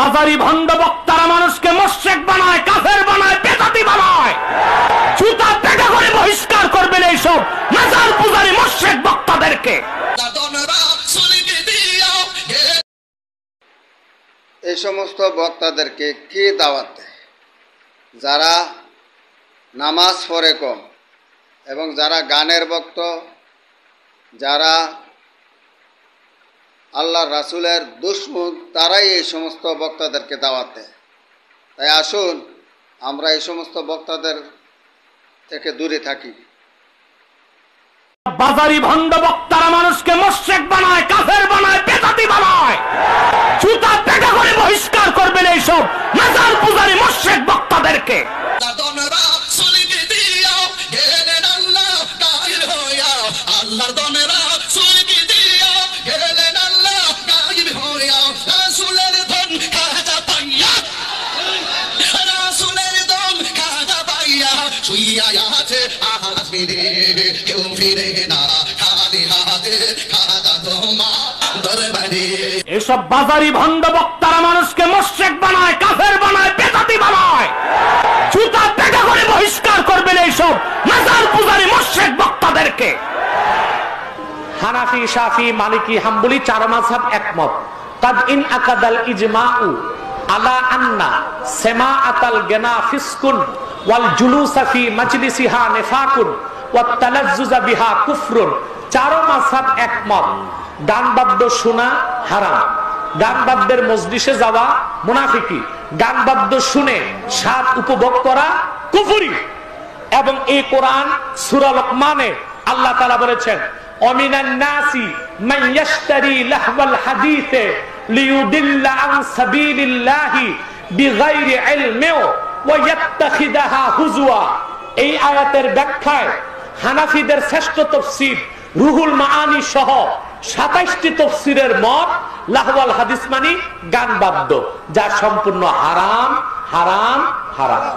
বাজারি ভণ্ড বক্তারা মানুষকে মুশরিক বানায়, কাফের বানায়, বেদাতি বানায়। জুতা পেটা করে বহিষ্কার করবেন এইসব মাজার পূজারী মুশরিক বক্তাদেরকে। এই সমস্ত বক্তাদেরকে কে দাওয়াত দেয়? যারা নামাজ পড়ে কম এবং যারা গানের ভক্ত, যারা আল্লাহ রাসূলের দুশমন, তারাই এই সমস্ত বক্তাদেরকে দাওয়াত দেয়। তাই আসুন আমরা এই সমস্ত বক্তাদের থেকে দূরে থাকি। বাজারি ভণ্ড বক্তারা মানুষকে মুশরিক বানায়, কাফের বানায়, বেদাতি বানায়। জুতা পেটা করে বহিষ্কার করবেন এইসব মাজার পূজারী মুশরিক বক্তাদেরকে। এসব বাজারি ভণ্ড বক্তারা মানুষকে মুশরিক বানায়, কাফের বানায়, বেদাতি বানায়। জুতা পেটা করে বহিষ্কার করবেন এইসব মাজার পূজারী মুশরিক বক্তাদেরকে। হানাফি, শাফি, মালিকি, হাম্বলি চার মাযহাব একমত। কাদ ইন আকাদাল ইজমাউ আলা আন্না সামাআতাল গিনা ফিসকুন ওয়াল জুলুসা ফি মাজলিসিহা নিফাকুন ওয়াত তালাজ্জুজা বিহা কুফরুন। চার মাযহাব একমত, গান বাদ্য শোনা হারাম, গান বাদ্যের মজলিসে যাওয়া মুনাফিকি, গান বাদ্য শুনে স্বাদ উপভোগ করা কুফরি। এবং এই কোরআন সূরা লোকমানে আল্লাহ তাআলা বলেছেন, ওয়ামিনান নাসি মান ইয়াশতারি লাহওয়াল হাদিসে লিয়ুদিল্লা আন সাবিলিল্লাহি বিগাইরি ইলমিন ওয়া ইয়াত্তাখিদাহা হুজুয়া। এই আয়াতের ব্যাখ্যায় হানাফিদের শ্রেষ্ঠ তাফসীর রুহুল মাআনি সহ ২৭টি তাফসীরের মত লাহওয়াল হাদিস মানে গান বাদ্য, যা সম্পূর্ণ হারাম হারাম হারাম।